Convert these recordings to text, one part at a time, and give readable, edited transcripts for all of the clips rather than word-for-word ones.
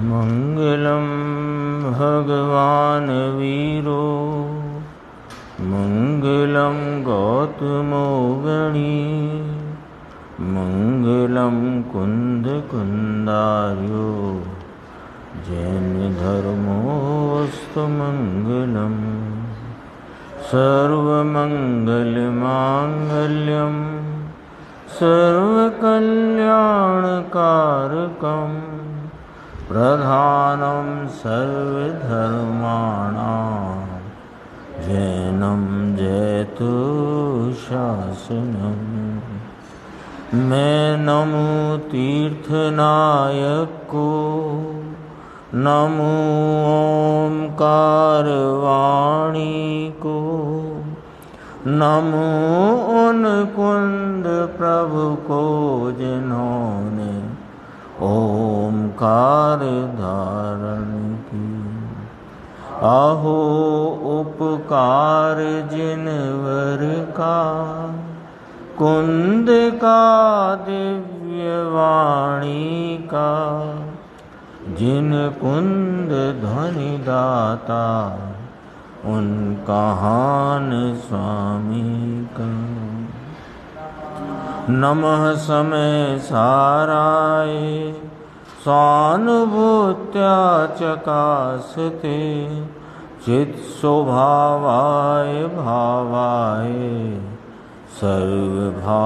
मंगलम भगवान वीरो मंगलम गौतमो गणी मंगलम कुंद कुंदार्यो जैन धर्मोस्तु मंगलम सर्वमंगल मांगल्यम सर्वकल्याणकारकम प्रधानं सर्वधर्माणां जैनं जयतु शासनम्। मैं नमो तीर्थनायक को, नमो ओंकार वाणी को, नमो उन कुंद प्रभु को जिन्होंने ओमकार धारण की। आहो उपकार जिनवर का, कुंद का दिव्य वाणी का, जिन कुंद ध्वनि दाता उन कहान स्वामी का। नमः समय साराय स्वानुभूत्या चकासते चित स्वभावाय भावाय सर्वभावांतरच्छिदे।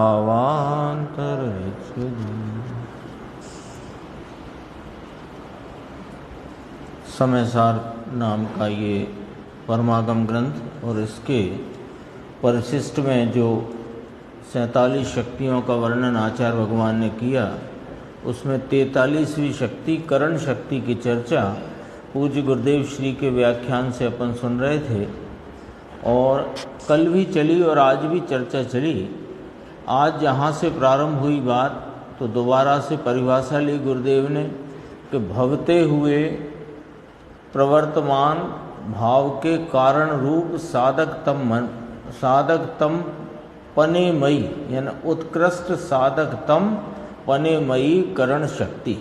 समय सार नाम का ये परमागम ग्रंथ और इसके परिशिष्ट में जो 47 शक्तियों का वर्णन आचार्य भगवान ने किया, उसमें 43वीं शक्ति करण शक्ति की चर्चा पूज्य गुरुदेव श्री के व्याख्यान से अपन सुन रहे थे और कल भी चली और आज भी चर्चा चली। आज जहाँ से प्रारंभ हुई बात तो दोबारा से परिभाषा ली गुरुदेव ने कि भवते हुए प्रवर्तमान भाव के कारण रूप साधकतम पनेमयी यानी उत्कृष्ट साधकतम पनेमयी करण शक्ति।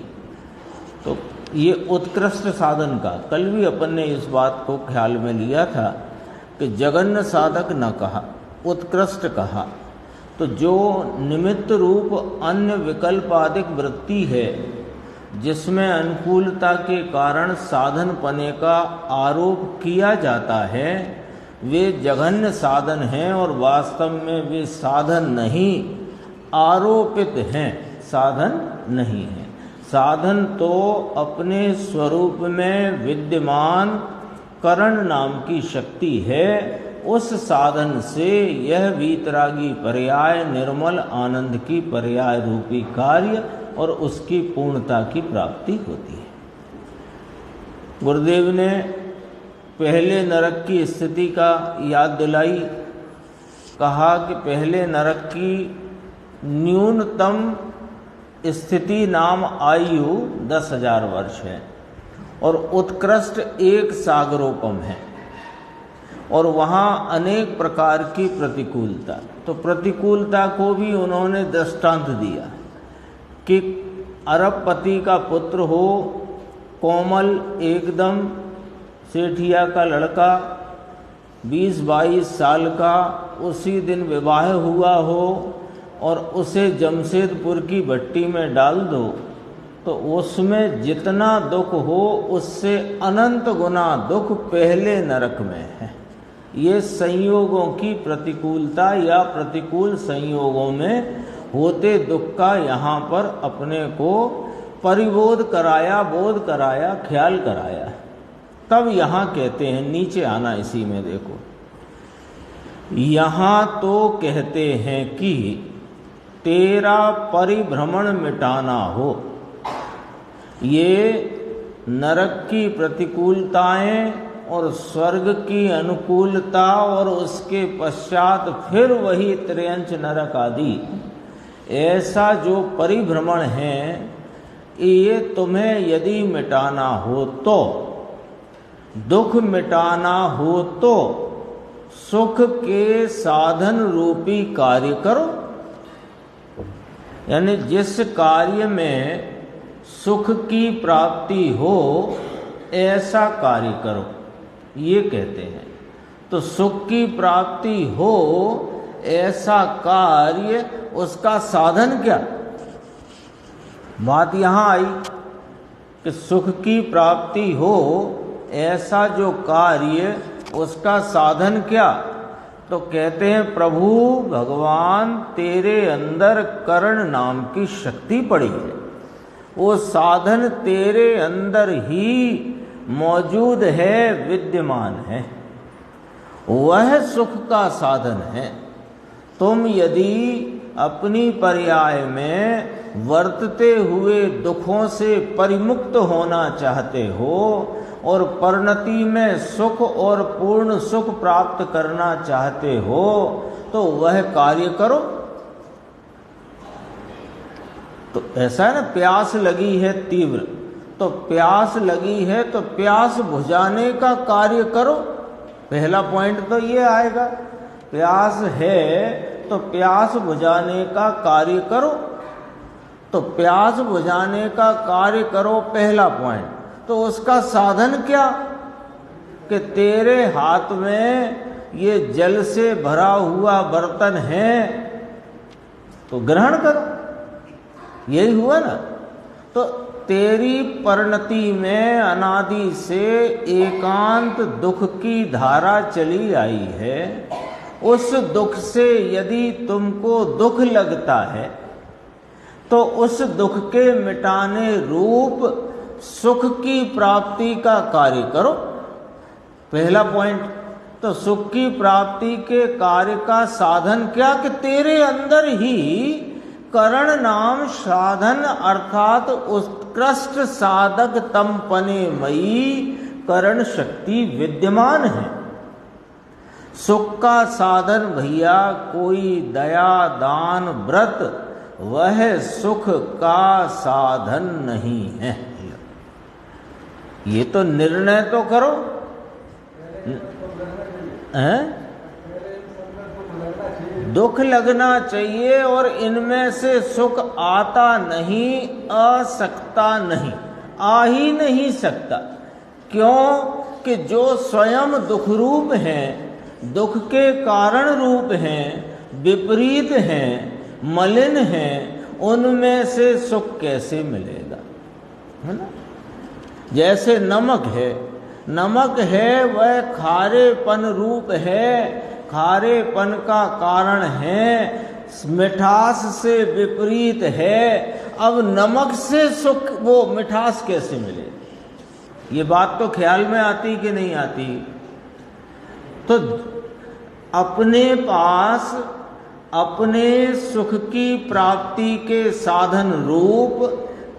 तो ये उत्कृष्ट साधन का कल भी अपन ने इस बात को ख्याल में लिया था कि जघन्य साधक न कहा, उत्कृष्ट कहा। तो जो निमित्त रूप अन्य विकल्पादिक वृत्ति है जिसमें अनुकूलता के कारण साधन पने का आरोप किया जाता है, वे जघन्य साधन हैं और वास्तव में वे साधन नहीं, आरोपित हैं, साधन नहीं है। साधन तो अपने स्वरूप में विद्यमान करण नाम की शक्ति है। उस साधन से यह वीतरागी पर्याय निर्मल आनंद की पर्याय रूपी कार्य और उसकी पूर्णता की प्राप्ति होती है। गुरुदेव ने पहले नरक की स्थिति का याद दिलाई, कहा कि पहले नरक की न्यूनतम स्थिति नाम आयु 10,000 वर्ष है और उत्कृष्ट एक सागरोपम है और वहाँ अनेक प्रकार की प्रतिकूलता। तो प्रतिकूलता को भी उन्होंने दृष्टांत दिया कि अरबपति का पुत्र हो, कोमल एकदम सेठिया का लड़का 20-22 साल का, उसी दिन विवाह हुआ हो और उसे जमशेदपुर की भट्टी में डाल दो तो उसमें जितना दुख हो उससे अनंत गुना दुख पहले नरक में है। ये संयोगों की प्रतिकूलता या प्रतिकूल संयोगों में होते दुख का यहाँ पर अपने को परिबोध कराया, बोध कराया, ख्याल कराया। तब यहाँ कहते हैं, नीचे आना इसी में देखो, यहाँ तो कहते हैं कि तेरा परिभ्रमण मिटाना हो। ये नरक की प्रतिकूलताएं और स्वर्ग की अनुकूलता और उसके पश्चात फिर वही त्रियंच नरक आदि, ऐसा जो परिभ्रमण है, ये तुम्हें यदि मिटाना हो तो दुख मिटाना हो तो सुख के साधन रूपी कार्य करो। यानी जिस कार्य में सुख की प्राप्ति हो ऐसा कार्य करो, ये कहते हैं। तो सुख की प्राप्ति हो ऐसा कार्य, उसका साधन क्या? बात यहां आई कि सुख की प्राप्ति हो ऐसा जो कार्य, उसका साधन क्या? तो कहते हैं प्रभु भगवान तेरे अंदर करण नाम की शक्ति पड़ी है, वो साधन तेरे अंदर ही मौजूद है, विद्यमान है, वह सुख का साधन है। तुम यदि अपनी पर्याय में वर्तते हुए दुखों से परिमुक्त होना चाहते हो और परिणति में सुख और पूर्ण सुख प्राप्त करना चाहते हो तो वह कार्य करो। तो ऐसा है ना, प्यास लगी है तीव्र, तो प्यास लगी है तो प्यास बुझाने का कार्य करो। पहला पॉइंट तो ये आएगा, प्यास है तो प्यास बुझाने का कार्य करो। तो प्यास बुझाने का कार्य करो, पहला पॉइंट। तो उसका साधन क्या? कि तेरे हाथ में ये जल से भरा हुआ बर्तन है तो ग्रहण करो, यही हुआ ना। तो तेरी परिणति में अनादि से एकांत दुख की धारा चली आई है। उस दुख से यदि तुमको दुख लगता है तो उस दुख के मिटाने रूप सुख की प्राप्ति का कार्य करो, पहला पॉइंट। तो सुख की प्राप्ति के कार्य का साधन क्या? कि तेरे अंदर ही करण नाम साधन अर्थात उत्कृष्ट साधक तमपने मई करण शक्ति विद्यमान है। सुख का साधन भैया कोई दया दान व्रत, वह सुख का साधन नहीं है। ये तो निर्णय तो करो हैं? दुख लगना चाहिए और इनमें से सुख आता नहीं, आ सकता नहीं, आ ही नहीं सकता। क्यों? कि जो स्वयं दुख रूप हैं, दुख के कारण रूप हैं, विपरीत हैं, मलिन हैं, उनमें से सुख कैसे मिलेगा? है ना। जैसे नमक है, नमक है वह खारेपन रूप है, खारेपन का कारण है, मिठास से विपरीत है। अब नमक से सुख, वो मिठास कैसे मिले? ये बात तो ख्याल में आती कि नहीं आती? तो अपने पास अपने सुख की प्राप्ति के साधन रूप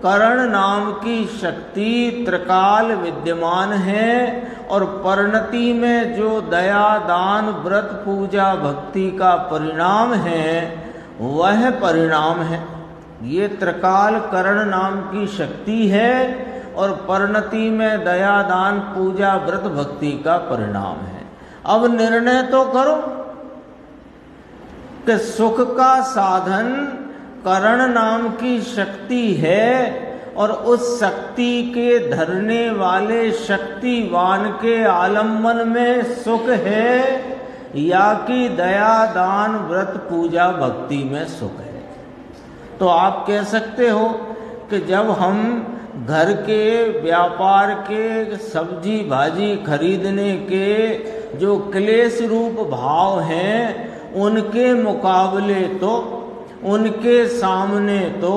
करण नाम की शक्ति त्रिकाल विद्यमान है और परिणति में जो दया दान व्रत पूजा भक्ति का परिणाम है वह परिणाम है। ये त्रिकाल करण नाम की शक्ति है और परिणति में दया दान पूजा व्रत भक्ति का परिणाम है। अब निर्णय तो करो कि सुख का साधन करण नाम की शक्ति है और उस शक्ति के धरने वाले शक्तिवान के आलम्बन में सुख है या कि दया दान व्रत पूजा भक्ति में सुख है। तो आप कह सकते हो कि जब हम घर के व्यापार के सब्जी भाजी खरीदने के जो क्लेश रूप भाव हैं उनके मुकाबले तो, उनके सामने तो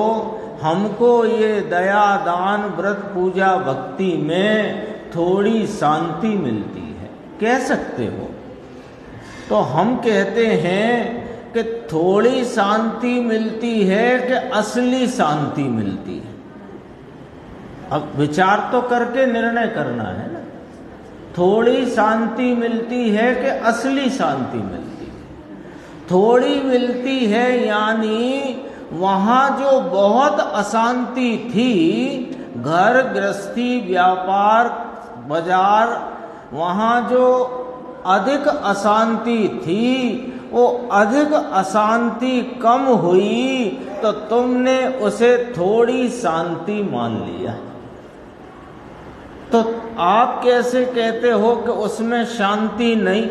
हमको ये दया दान व्रत पूजा भक्ति में थोड़ी शांति मिलती है, कह सकते हो। तो हम कहते हैं कि थोड़ी शांति मिलती है कि असली शांति मिलती है। अब विचार तो करके निर्णय करना है ना। थोड़ी शांति मिलती है कि असली शांति मिलती है? थोड़ी मिलती है यानी वहाँ जो बहुत अशांति थी, घर गृहस्थी व्यापार बाजार वहाँ जो अधिक अशांति थी वो अधिक अशांति कम हुई तो तुमने उसे थोड़ी शांति मान लिया। तो आप कैसे कहते हो कि उसमें शांति नहीं?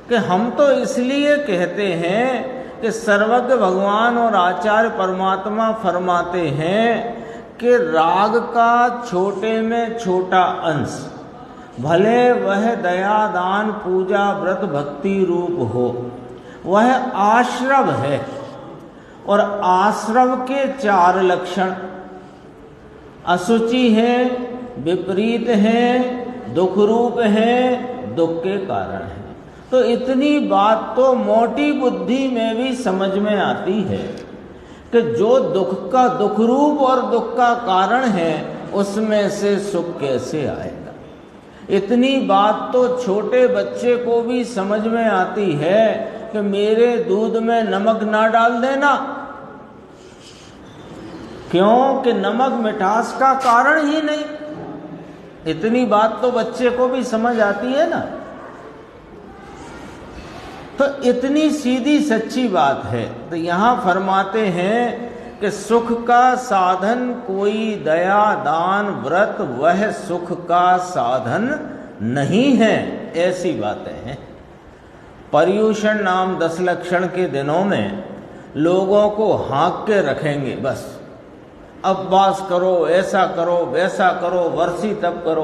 कि हम तो इसलिए कहते हैं कि सर्वज्ञ भगवान और आचार्य परमात्मा फरमाते हैं कि राग का छोटे में छोटा अंश, भले वह दया दान पूजा व्रत भक्ति रूप हो, वह आश्रव है। और आश्रव के 4 लक्षण अशुचि है, विपरीत है, दुख रूप है, दुख के कारण है। तो इतनी बात तो मोटी बुद्धि में भी समझ में आती है कि जो दुख का दुख रूप और दुख का कारण है उसमें से सुख कैसे आएगा। इतनी बात तो छोटे बच्चे को भी समझ में आती है कि मेरे दूध में नमक ना डाल देना। क्यों? कि नमक मिठास का कारण ही नहीं। इतनी बात तो बच्चे को भी समझ आती है ना। तो इतनी सीधी सच्ची बात है। तो यहाँ फरमाते हैं कि सुख का साधन कोई दया दान व्रत वह सुख का साधन नहीं है, ऐसी बातें हैं। पर्युषण नाम 10 लक्षण के दिनों में लोगों को हाँक के रखेंगे, बस उपवास करो, ऐसा करो, वैसा करो, वर्षी तप करो,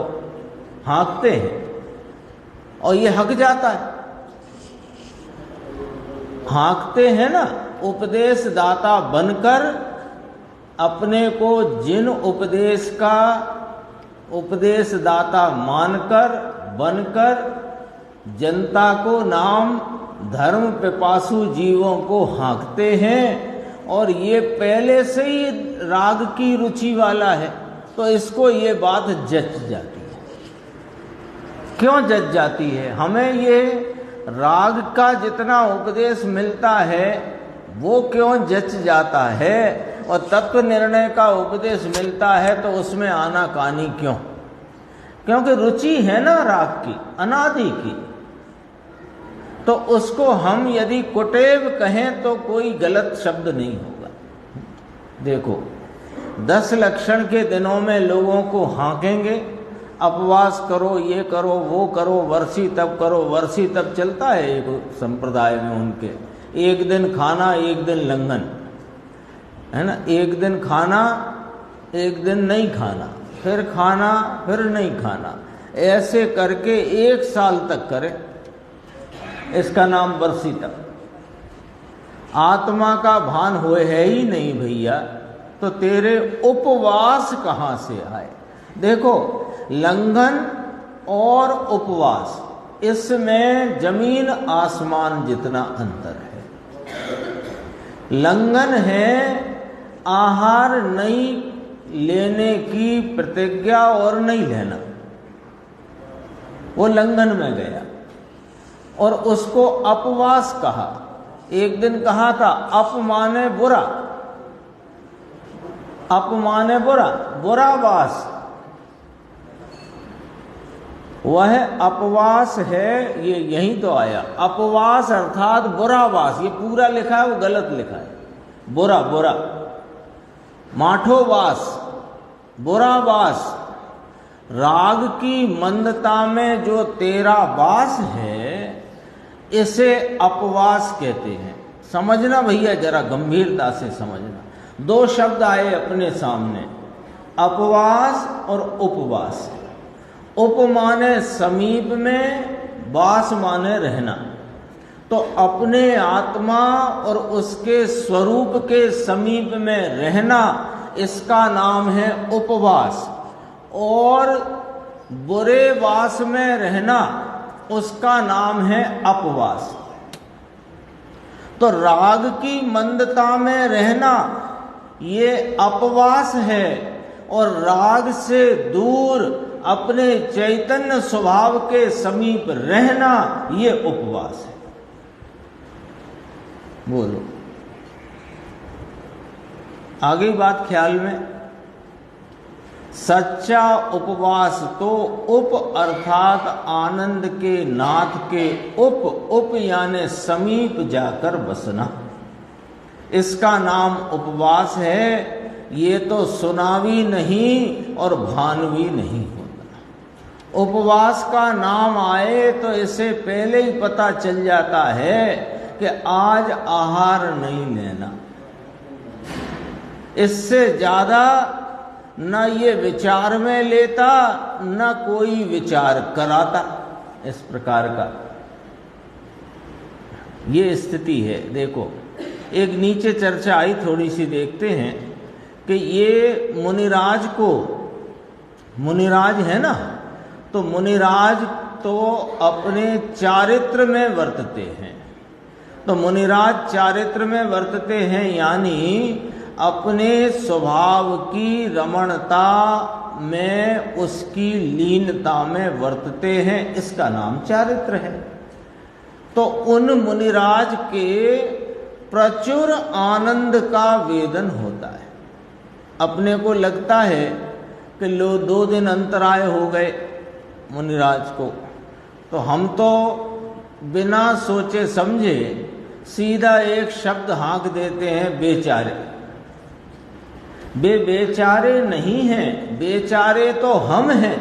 हाँकते हैं और ये हक जाता है। हाँकते हैं ना, उपदेश दाता बनकर अपने को जिन उपदेश का उपदेश दाता मानकर बनकर जनता को नाम धर्म पिपासु जीवों को हाँकते हैं। और ये पहले से ही राग की रुचि वाला है तो इसको ये बात जच जाती है। क्यों जच जाती है? हमें ये राग का जितना उपदेश मिलता है वो क्यों जच जाता है, और तत्व निर्णय का उपदेश मिलता है तो उसमें आनाकानी क्यों? क्योंकि रुचि है ना राग की, अनादि की। तो उसको हम यदि कुटेव कहें तो कोई गलत शब्द नहीं होगा। देखो 10 लक्षण के दिनों में लोगों को हाँकेंगे, उपवास करो, ये करो, वो करो, वर्षी तप करो। वर्षी तप चलता है एक संप्रदाय में उनके, एक दिन खाना एक दिन लंघन, है ना। एक दिन खाना एक दिन नहीं खाना, फिर खाना फिर नहीं खाना, ऐसे करके 1 साल तक करे। इसका नाम वर्षी तप। आत्मा का भान हुए है ही नहीं भैया, तो तेरे उपवास कहाँ से आए? देखो लंघन और उपवास, इसमें जमीन आसमान जितना अंतर है। लंघन है आहार नहीं लेने की प्रतिज्ञा और नहीं लेना, वो लंघन में गया। और उसको अपवास कहा। एक दिन कहा था अपमाने बुरा, अपमाने बुरा, बुरा वास, वह अपवास है। ये यहीं तो आया, अपवास अर्थात बुरा वास। ये पूरा लिखा है, वो गलत लिखा है, बुरा बुरा, माठो वास, बुरा वास। राग की मंदता में जो तेरा वास है इसे अपवास कहते हैं। समझना भैया, जरा गंभीरता से समझना। 2 शब्द आए अपने सामने, अपवास और उपवास। उप माने समीप में, वास माने रहना। तो अपने आत्मा और उसके स्वरूप के समीप में रहना, इसका नाम है उपवास। और बुरे वास में रहना, उसका नाम है अपवास। तो राग की मंदता में रहना ये अपवास है, और राग से दूर अपने चैतन्य स्वभाव के समीप रहना ये उपवास है। बोलो, आगे बात ख्याल में? सच्चा उपवास तो उप अर्थात आनंद के नाथ के उप यानी समीप जाकर बसना, इसका नाम उपवास है। ये तो सुनावी नहीं और भानवी नहीं होता। उपवास का नाम आए तो इससे पहले ही पता चल जाता है कि आज आहार नहीं लेना। इससे ज्यादा न ये विचार में लेता न कोई विचार कराता। इस प्रकार का ये स्थिति है। देखो, एक नीचे चर्चा आई, थोड़ी सी देखते हैं कि ये मुनिराज को, मुनिराज है ना, तो मुनिराज तो अपने चारित्र में वर्तते हैं। तो मुनिराज चारित्र में वर्तते हैं यानी अपने स्वभाव की रमणता में, उसकी लीनता में वर्तते हैं, इसका नाम चारित्र है। तो उन मुनिराज के प्रचुर आनंद का वेदन होता है। अपने को लगता है कि लो 2 दिन अंतराय हो गए मुनिराज को, तो हम तो बिना सोचे समझे सीधा एक शब्द हाँक देते हैं, बेचारे। बेचारे नहीं हैं, बेचारे तो हम हैं,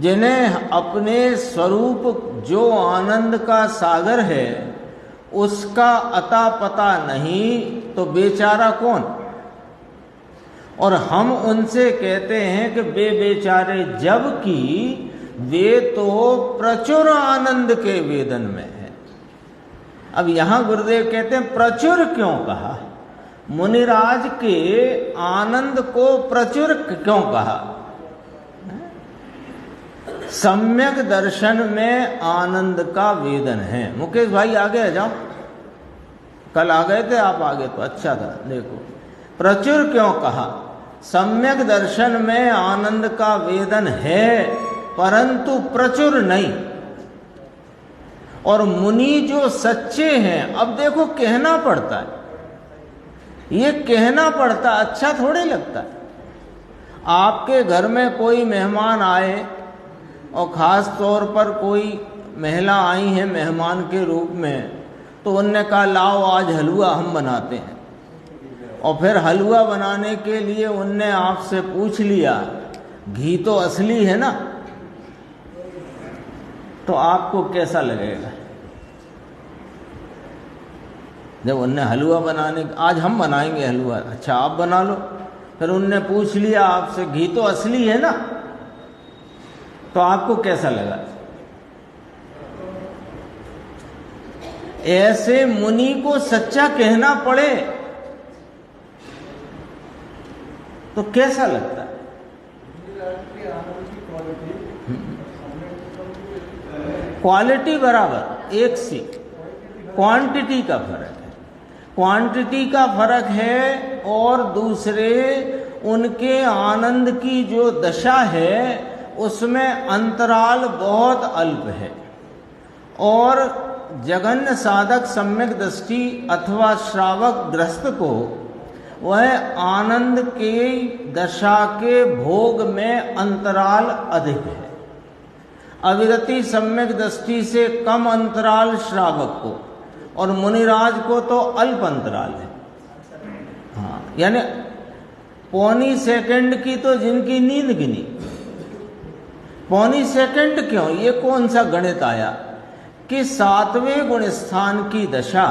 जिन्हें अपने स्वरूप जो आनंद का सागर है उसका अता पता नहीं, तो बेचारा कौन। और हम उनसे कहते हैं कि बेचारे, जबकि वे तो प्रचुर आनंद के वेदन में है। अब यहां गुरुदेव कहते हैं प्रचुर क्यों कहा, मुनिराज के आनंद को प्रचुर क्यों कहा। सम्यक दर्शन में आनंद का वेदन है। मुकेश भाई आगे आ जाओ, कल आ गए थे आप, आगे तो अच्छा था। देखो, प्रचुर क्यों कहा, सम्यक दर्शन में आनंद का वेदन है परंतु प्रचुर नहीं। और मुनि जो सच्चे हैं, अब देखो कहना पड़ता है, ये कहना पड़ता, अच्छा थोड़े लगता है। आपके घर में कोई मेहमान आए और खास तौर पर कोई महिला आई है मेहमान के रूप में, तो उनने कहा लाओ आज हलवा हम बनाते हैं, और फिर हलवा बनाने के लिए उनने आपसे पूछ लिया घी तो असली है ना, तो आपको कैसा लगेगा। जब उनने हलवा बनाने, आज हम बनाएंगे हलवा, अच्छा आप बना लो, फिर उनने पूछ लिया आपसे घी तो असली है ना, तो आपको कैसा लगा। ऐसे मुनि को सच्चा कहना पड़े तो कैसा लगता है। क्वालिटी बराबर एक सी, क्वांटिटी का फर्क है, क्वांटिटी का फर्क है। और दूसरे उनके आनंद की जो दशा है उसमें अंतराल बहुत अल्प है। और जगन्य साधक सम्यक दृष्टि अथवा श्रावक ग्रस्त को वह आनंद के दशा के भोग में अंतराल अधिक है। अविरति सम्यक दृष्टि से कम अंतराल श्रावक को, और मुनिराज को तो अल्प अंतराल है। हाँ, यानी पौनी सेकंड की तो जिनकी नींद गिनी। पौनी सेकंड क्यों, ये कौन सा गणित आया कि 7वें गुण स्थान की दशा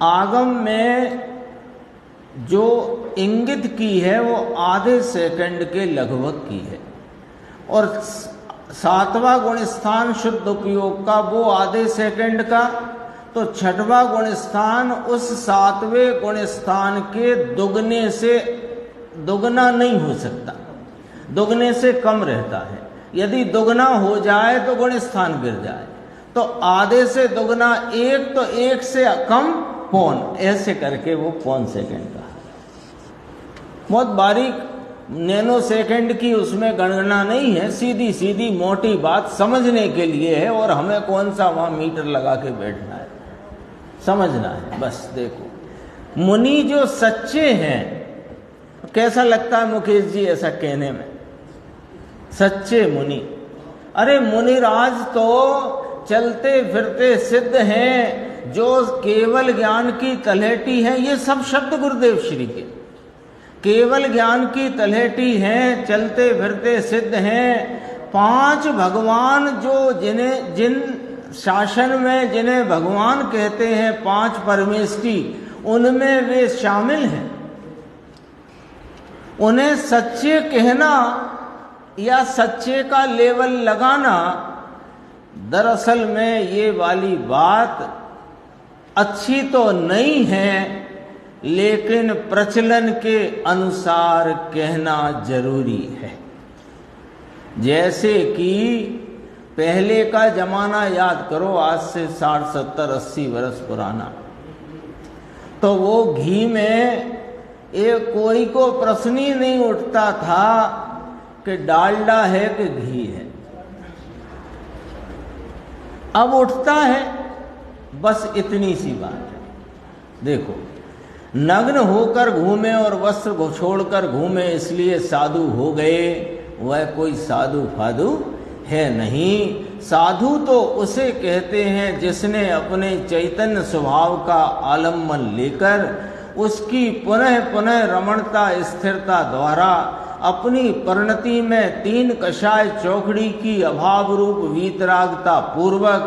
आगम में जो इंगित की है वो आधे सेकंड के लगभग की है, और 7वां गुण स्थान शुद्ध उपयोग का वो आधे सेकंड का, तो 6वां गुण स्थान उस 7वें गुण स्थान के दुगने से दुगना नहीं हो सकता, दुगने से कम रहता है। यदि दुगना हो जाए तो गुण स्थान गिर जाए, तो आधे से दुगना एक, तो एक से कम पौन, ऐसे करके वो पौन सेकंड का बहुत बारीक नैनो सेकंड की उसमें गणना नहीं है, सीधी सीधी मोटी बात समझने के लिए है। और हमें कौन सा वहां मीटर लगा के बैठना है, समझना है बस। देखो, मुनि जो सच्चे हैं कैसा लगता है मुकेश जी ऐसा कहने में? सच्चे मुनि। अरे मुनिराज तो चलते फिरते सिद्ध हैं, जो केवल ज्ञान की तलहटी है। ये सब शब्द गुरुदेव श्री के, केवल ज्ञान की तलहटी हैं, चलते फिरते सिद्ध हैं। 5 भगवान जो जिन शासन में जिन्हें भगवान कहते हैं, 5 परमेष्टि, उनमें वे शामिल हैं। उन्हें सच्चे कहना या सच्चे का लेवल लगाना, दरअसल में ये वाली बात अच्छी तो नहीं है, लेकिन प्रचलन के अनुसार कहना जरूरी है। जैसे कि पहले का जमाना याद करो, आज से 60, 70, 80 वर्ष पुराना, तो वो घी में कोई को प्रश्न ही नहीं उठता था कि डालडा है कि घी है। अब उठता है, बस इतनी सी बात है। देखो, नग्न होकर घूमे और वस्त्र छोड़कर घूमे इसलिए साधु हो गए, वह कोई साधु फाधु है नहीं। साधु तो उसे कहते हैं जिसने अपने चैतन्य स्वभाव का आलम्बन लेकर उसकी पुनः पुनः रमणता स्थिरता द्वारा अपनी परिणति में 3 कषाय चौकड़ी की अभाव रूप वीतरागता पूर्वक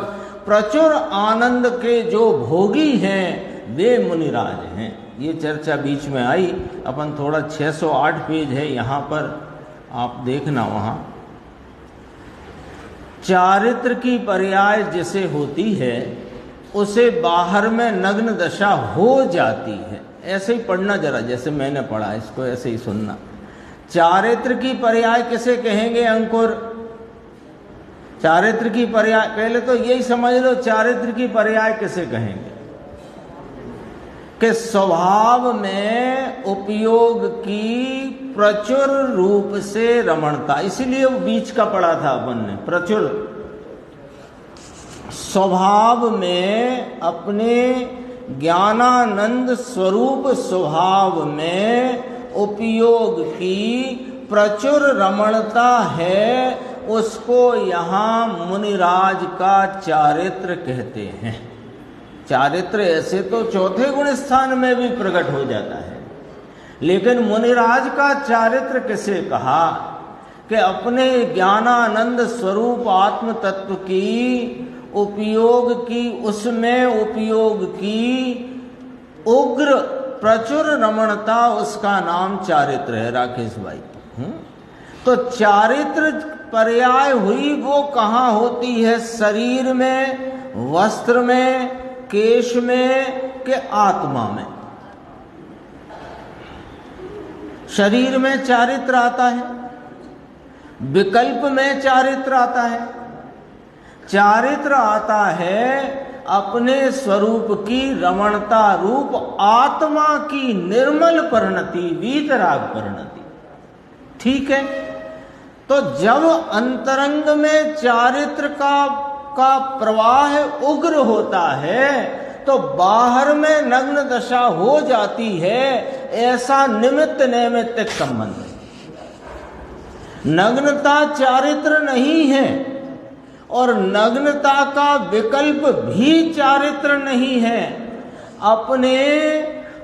प्रचुर आनंद के जो भोगी हैं, वे मुनिराज हैं। ये चर्चा बीच में आई। अपन थोड़ा 608 पेज है यहाँ पर, आप देखना वहाँ। चारित्र की पर्याय जिसे होती है उसे बाहर में नग्न दशा हो जाती है। ऐसे ही पढ़ना जरा, जैसे मैंने पढ़ा, इसको ऐसे ही सुनना। चारित्र की पर्याय किसे कहेंगे अंकुर? चारित्र की पर्याय, पहले तो यही समझ लो, चारित्र की पर्याय किसे कहेंगे? कि स्वभाव में उपयोग की प्रचुर रूप से रमणता, इसीलिए वो बीच का पढ़ा था अपन ने, प्रचुर। स्वभाव में अपने ज्ञानानंद स्वरूप स्वभाव में उपयोग की प्रचुर रमणता है, उसको यहाँ मुनिराज का चारित्र कहते हैं। चारित्र ऐसे तो चौथे गुण स्थान में भी प्रकट हो जाता है, लेकिन मुनिराज का चारित्र किसे कहा? कि अपने ज्ञानानंद स्वरूप आत्म तत्व की उपयोग की, उसमें उपयोग की उग्र प्रचुर रमणता, उसका नाम चारित्र है राकेश भाई। तो चारित्र पर्याय हुई वो कहाँ होती है? शरीर में, वस्त्र में, केश में के आत्मा में। शरीर में चारित्र आता है, विकल्प में चारित्र आता है। चारित्र आता है अपने स्वरूप की रमणता रूप आत्मा की निर्मल परिणति, वीतराग परिणति। ठीक है, तो जब अंतरंग में चारित्र का प्रवाह उग्र होता है तो बाहर में नग्न दशा हो जाती है। ऐसा निमित्त नैमित्तिक संबंध है। नग्नता चारित्र नहीं है और नग्नता का विकल्प भी चारित्र नहीं है। अपने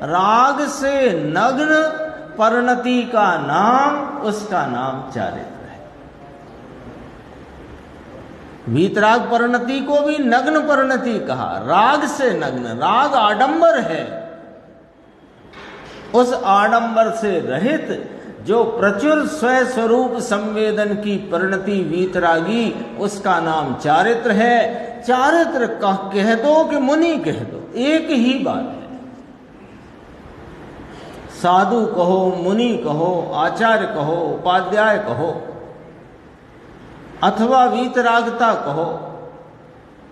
राग से नग्न परिणति का नाम, उसका नाम चारित्र है। वीतराग परिणति को भी नग्न परिणति कहा, राग से नग्न। राग आडंबर है, उस आडंबर से रहित जो प्रचुर स्वस्वरूप संवेदन की परिणति वीतरागी, उसका नाम चारित्र है। चारित्र कह दो कि मुनि कह दो, एक ही बात है। साधु कहो, मुनि कहो, आचार्य कहो, उपाध्याय कहो, अथवा वीतरागता कहो,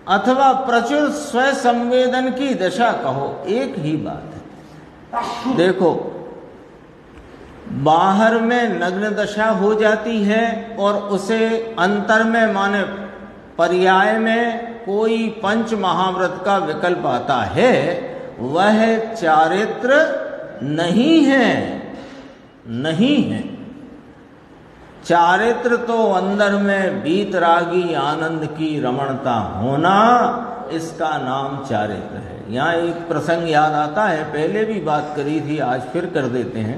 अथवा प्रचुर स्वसंवेदन की दशा कहो, एक ही बात है। देखो, बाहर में नग्न दशा हो जाती है और उसे अंतर में माने पर्याय में कोई पंच महाव्रत का विकल्प आता है, वह चारित्र नहीं है। नहीं है। चारित्र तो अंदर में वीतरागी आनंद की रमणता होना, इसका नाम चारित्र है। यहाँ एक प्रसंग याद आता है, पहले भी बात करी थी, आज फिर कर देते हैं।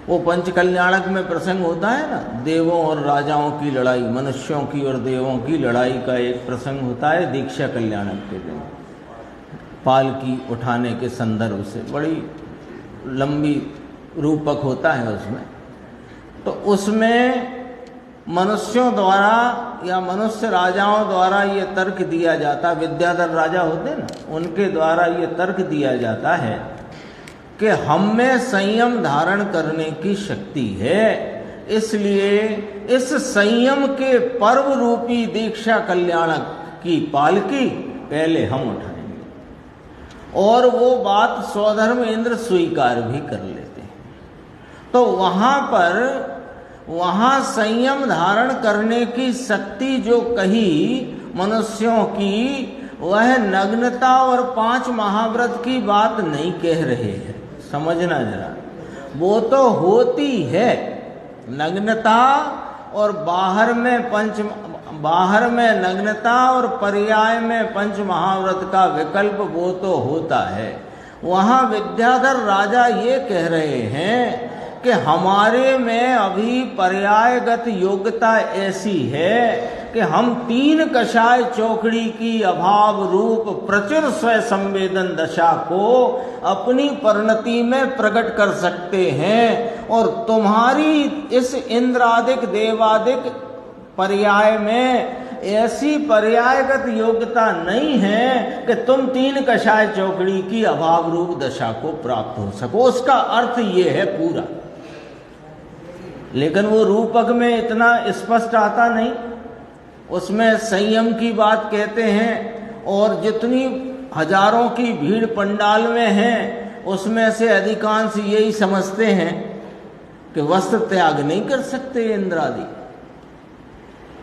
वो पंचकल्याणक में प्रसंग होता है ना, देवों और राजाओं की लड़ाई, मनुष्यों की और देवों की लड़ाई का एक प्रसंग होता है दीक्षा कल्याणक के दिन, पालकी उठाने के संदर्भ से। बड़ी लंबी रूपक होता है उसमें। तो उसमें मनुष्यों द्वारा या मनुष्य राजाओं द्वारा ये तर्क दिया जाता, विद्याधर राजा होते ना, उनके द्वारा ये तर्क दिया जाता है कि हम में संयम धारण करने की शक्ति है, इसलिए इस संयम के पर्व रूपी दीक्षा कल्याणक की पालकी पहले हम उठाएंगे। और वो बात स्वधर्म इंद्र स्वीकार भी कर लेते हैं। तो वहां संयम धारण करने की शक्ति जो कही मनुष्यों की, वह नग्नता और 5 महाव्रत की बात नहीं कह रहे हैं, समझना जरा। वो तो होती है नग्नता, और बाहर में नग्नता और पर्याय में 5 महाव्रत का विकल्प वो तो होता है। वहां विद्याधर राजा ये कह रहे हैं कि हमारे में अभी पर्यायगत योग्यता ऐसी है कि हम 3 कषाय चौकड़ी की अभाव रूप प्रचुर स्वयं संवेदन दशा को अपनी परिणति में प्रकट कर सकते हैं, और तुम्हारी इस इंद्रादिक देवादिक पर्याय में ऐसी पर्यायगत योग्यता नहीं है कि तुम 3 कषाय चौकड़ी की अभाव रूप दशा को प्राप्त हो सको। उसका अर्थ ये है पूरा, लेकिन वो रूपक में इतना स्पष्ट आता नहीं। उसमें संयम की बात कहते हैं, और जितनी हजारों की भीड़ पंडाल में है उसमें से अधिकांश यही समझते हैं कि वस्त्र त्याग नहीं कर सकते इंद्रादि,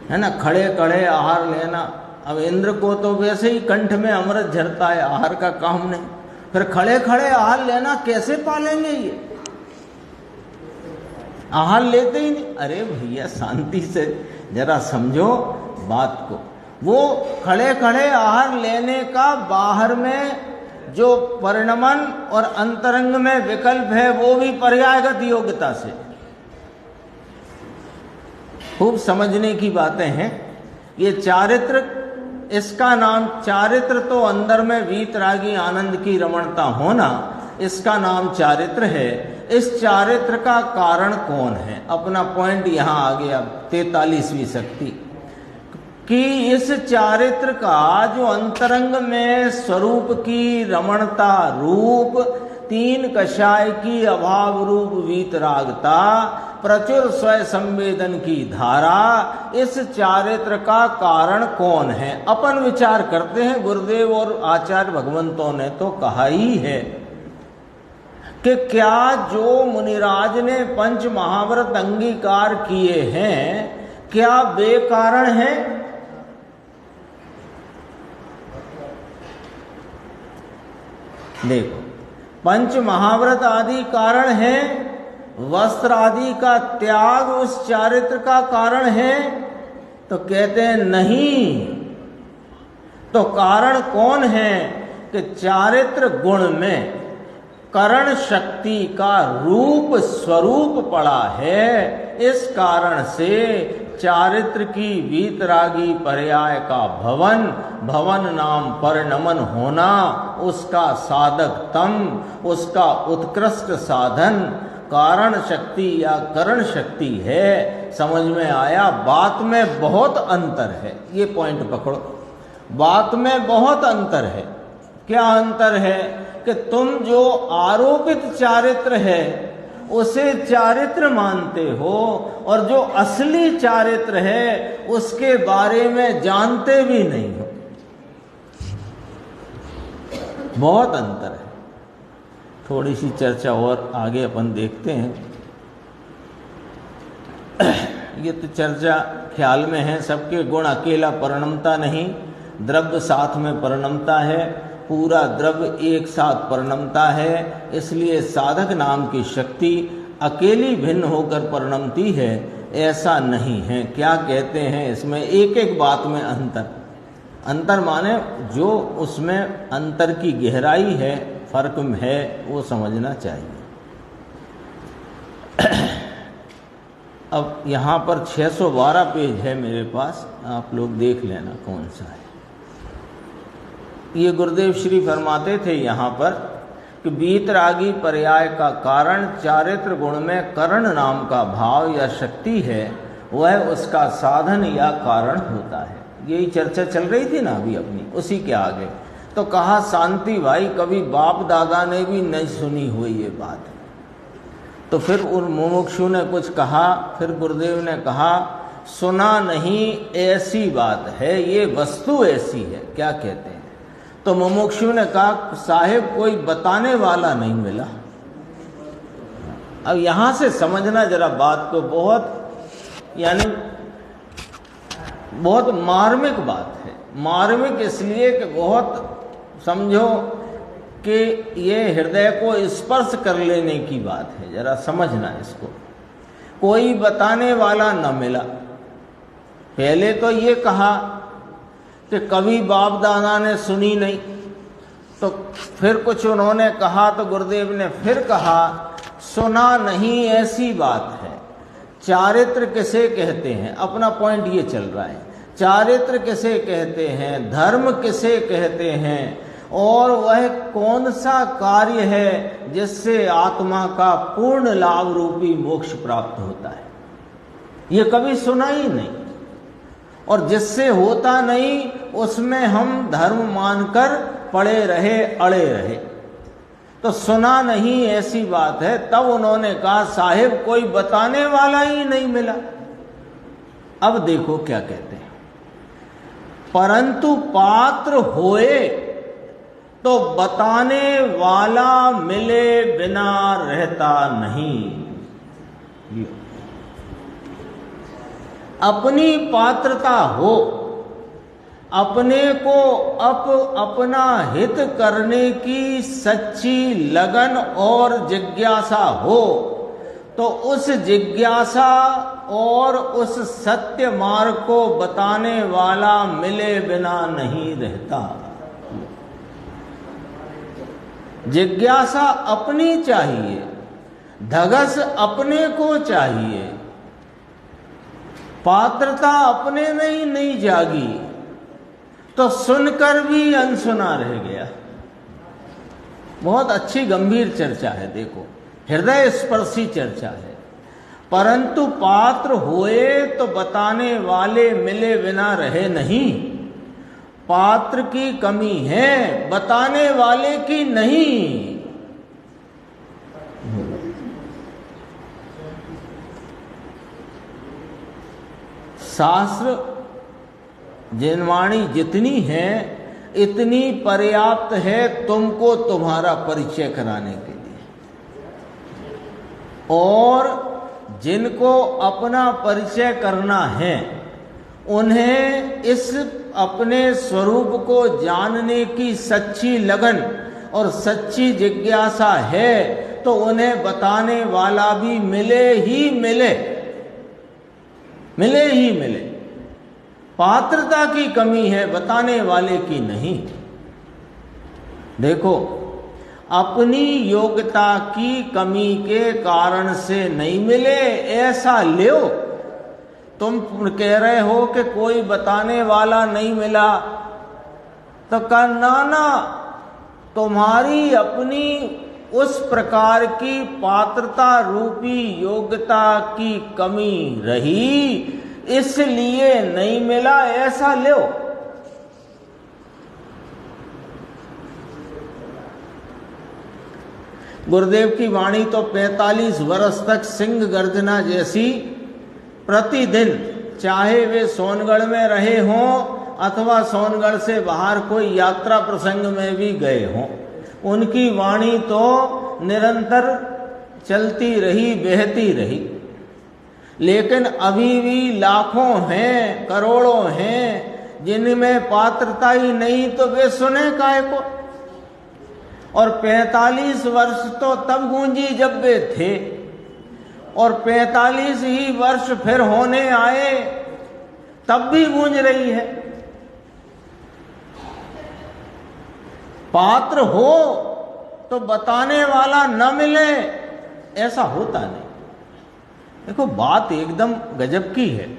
है ना, खड़े खड़े आहार लेना। अब इंद्र को तो वैसे ही कंठ में अमृत झरता है, आहार का काम नहीं, फिर खड़े खड़े आहार लेना कैसे पालेंगे ये? आहार लेते ही नहीं। अरे भैया शांति से जरा समझो बात को। वो खड़े खड़े आहार लेने का बाहर में जो परिणमन और अंतरंग में विकल्प है वो भी पर्यायगत योग्यता से। खूब समझने की बातें हैं। ये चारित्र, इसका नाम चारित्र तो अंदर में वीतरागी आनंद की रमणता होना, इसका नाम चारित्र है। इस चारित्र का कारण कौन है? अपना पॉइंट यहां आ गया 43वीं शक्ति कि इस चारित्र का जो अंतरंग में स्वरूप की रमणता रूप 3 कषाय की अभाव रूप वीतरागता, प्रचुर स्वयं संवेदन की धारा, इस चारित्र का कारण कौन है? अपन विचार करते हैं। गुरुदेव और आचार्य भगवंतों ने तो कहा ही है कि क्या जो मुनिराज ने 5 महाव्रत अंगीकार किए हैं क्या बेकारण है? देखो, 5 महाव्रत आदि कारण है, वस्त्र आदि का त्याग उस चारित्र का कारण है? तो कहते हैं नहीं। तो कारण कौन है? कि चारित्र गुण में करण शक्ति का रूप स्वरूप पड़ा है। इस कारण से चारित्र की वीतरागी पर्याय का भवन नाम परिणमन होना, उसका साधक तम, उसका उत्कृष्ट साधन कारण शक्ति या करण शक्ति है। समझ में आया? बात में बहुत अंतर है। ये पॉइंट पकड़ो, बात में बहुत अंतर है। क्या अंतर है? कि तुम जो आरोपित चारित्र है उसे चारित्र मानते हो, और जो असली चारित्र है उसके बारे में जानते भी नहीं हो। बहुत अंतर है। थोड़ी सी चर्चा और आगे अपन देखते हैं। ये तो चर्चा ख्याल में है। सबके गुण अकेला परिणमता नहीं, द्रव्य साथ में परिणमता है, पूरा द्रव्य एक साथ परिणमता है। इसलिए साधक नाम की शक्ति अकेली भिन्न होकर परिणमती है, ऐसा नहीं है। क्या कहते हैं इसमें? एक एक बात में अंतर माने जो उसमें अंतर की गहराई है, फर्क में है, वो समझना चाहिए। अब यहाँ पर 612 पेज है मेरे पास, आप लोग देख लेना कौन सा है। ये गुरुदेव श्री फरमाते थे यहाँ पर कि बीतरागी पर्याय का कारण चारित्र गुण में करण नाम का भाव या शक्ति है, वह उसका साधन या कारण होता है। यही चर्चा चल रही थी ना अभी अपनी, उसी के आगे तो कहा शांति भाई कभी बाप दादा ने भी नहीं सुनी हुई ये बात। तो फिर उन मुमुक्षु ने कुछ कहा, फिर गुरुदेव ने कहा सुना नहीं ऐसी बात है, ये वस्तु ऐसी है। क्या कहते हैं? तो मुमुक्षु ने कहा साहिब कोई बताने वाला नहीं मिला। अब यहां से समझना जरा बात को, बहुत मार्मिक बात है। मार्मिक इसलिए कि बहुत समझो कि ये हृदय को स्पर्श कर लेने की बात है। जरा समझना इसको। कोई बताने वाला न मिला। पहले तो ये कहा कि कभी बाप दादा ने सुनी नहीं, तो फिर कुछ उन्होंने कहा तो गुरुदेव ने फिर कहा सुना नहीं ऐसी बात है। चारित्र किसे कहते हैं? अपना पॉइंट ये चल रहा है। चारित्र किसे कहते हैं, धर्म किसे कहते हैं, और वह कौन सा कार्य है जिससे आत्मा का पूर्ण लाभ रूपी मोक्ष प्राप्त होता है? ये कभी सुना ही नहीं, और जिससे होता नहीं उसमें हम धर्म मानकर पड़े रहे, अड़े रहे। तो सुना नहीं ऐसी बात है। तब उन्होंने कहा साहिब कोई बताने वाला ही नहीं मिला। अब देखो क्या कहते हैं, परंतु पात्र होए तो बताने वाला मिले बिना रहता नहीं। अपनी पात्रता हो, अपने को अपना हित करने की सच्ची लगन और जिज्ञासा हो, तो उस जिज्ञासा और उस सत्य मार्ग को बताने वाला मिले बिना नहीं रहता। जिज्ञासा अपनी चाहिए, धगस अपने को चाहिए। पात्रता अपने नहीं जागी तो सुनकर भी अनसुना रह गया। बहुत अच्छी गंभीर चर्चा है, देखो हृदय स्पर्शी चर्चा है। परंतु पात्र होए तो बताने वाले मिले बिना रहे नहीं। पात्र की कमी है, बताने वाले की नहीं। शास्त्र जिनवाणी जितनी है इतनी पर्याप्त है तुमको तुम्हारा परिचय कराने के लिए, और जिनको अपना परिचय करना है उन्हें इस अपने स्वरूप को जानने की सच्ची लगन और सच्ची जिज्ञासा है, तो उन्हें बताने वाला भी मिले ही मिले। पात्रता की कमी है, बताने वाले की नहीं। देखो अपनी योग्यता की कमी के कारण से नहीं मिले ऐसा लो। तुम कह रहे हो कि कोई बताने वाला नहीं मिला, तो ना, तुम्हारी अपनी उस प्रकार की पात्रता रूपी योग्यता की कमी रही, इसलिए नहीं मिला ऐसा लो। गुरुदेव की वाणी तो 45 वर्ष तक सिंह गर्जना जैसी प्रतिदिन, चाहे वे सोनगढ़ में रहे हों अथवा सोनगढ़ से बाहर कोई यात्रा प्रसंग में भी गए हों, उनकी वाणी तो निरंतर चलती रही, बहती रही। लेकिन अभी भी लाखों हैं, करोड़ों हैं जिनमें पात्रता ही नहीं, तो वे सुने काहे को। और 45 वर्ष तो तब गूंजी जब वे थे, और 45 ही वर्ष फिर होने आए तब भी गूंज रही है। पात्र हो तो बताने वाला न मिले, ऐसा होता नहीं। देखो बात एकदम गजब की है।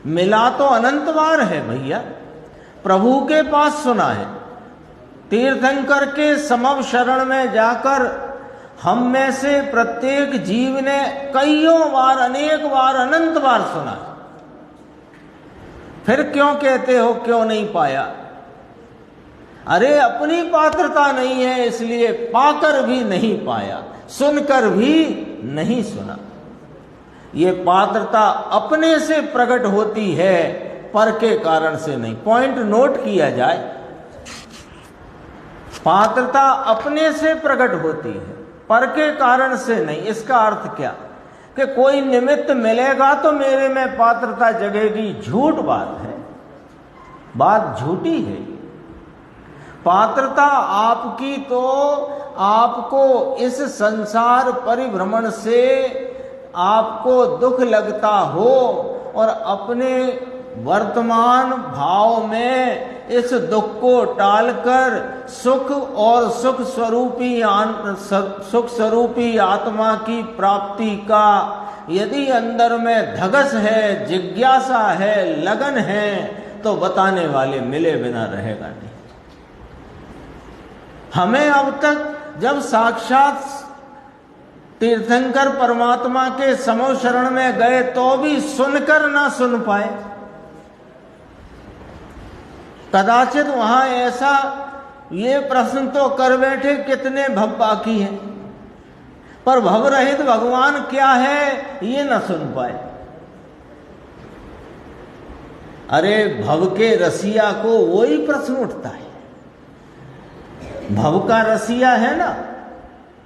मिला तो अनंत बार है भैया, प्रभु के पास सुना है। तीर्थंकर के समव शरण में जाकर हम में से प्रत्येक जीव ने कईयों बार, अनेक बार, अनंत बार सुना है। फिर क्यों कहते हो क्यों नहीं पाया? अरे अपनी पात्रता नहीं है इसलिए पाकर भी नहीं पाया, सुनकर भी नहीं सुना। ये पात्रता अपने से प्रकट होती है, पर के कारण से नहीं। पॉइंट नोट किया जाए, पात्रता अपने से प्रकट होती है, पर के कारण से नहीं। इसका अर्थ क्या कि कोई निमित्त मिलेगा तो मेरे में पात्रता जगेगी, झूठ बात है, बात झूठी है। पात्रता आपकी तो आपको इस संसार परिभ्रमण से आपको दुख लगता हो और अपने वर्तमान भाव में इस दुख को टालकर सुख और सुख स्वरूपी आत्मा की प्राप्ति का यदि अंदर में धगस है, जिज्ञासा है, लगन है, तो बताने वाले मिले बिना रहेगा नहीं। हमें अब तक जब साक्षात तीर्थंकर परमात्मा के समो शरण में गए तो भी सुनकर ना सुन पाए। कदाचित वहां ऐसा ये प्रश्न तो कर बैठे कितने भव बाकी हैं, पर भव रहित भगवान क्या है ये न सुन पाए। अरे भव के रसिया को वही प्रश्न उठता है। भव का रसिया है ना,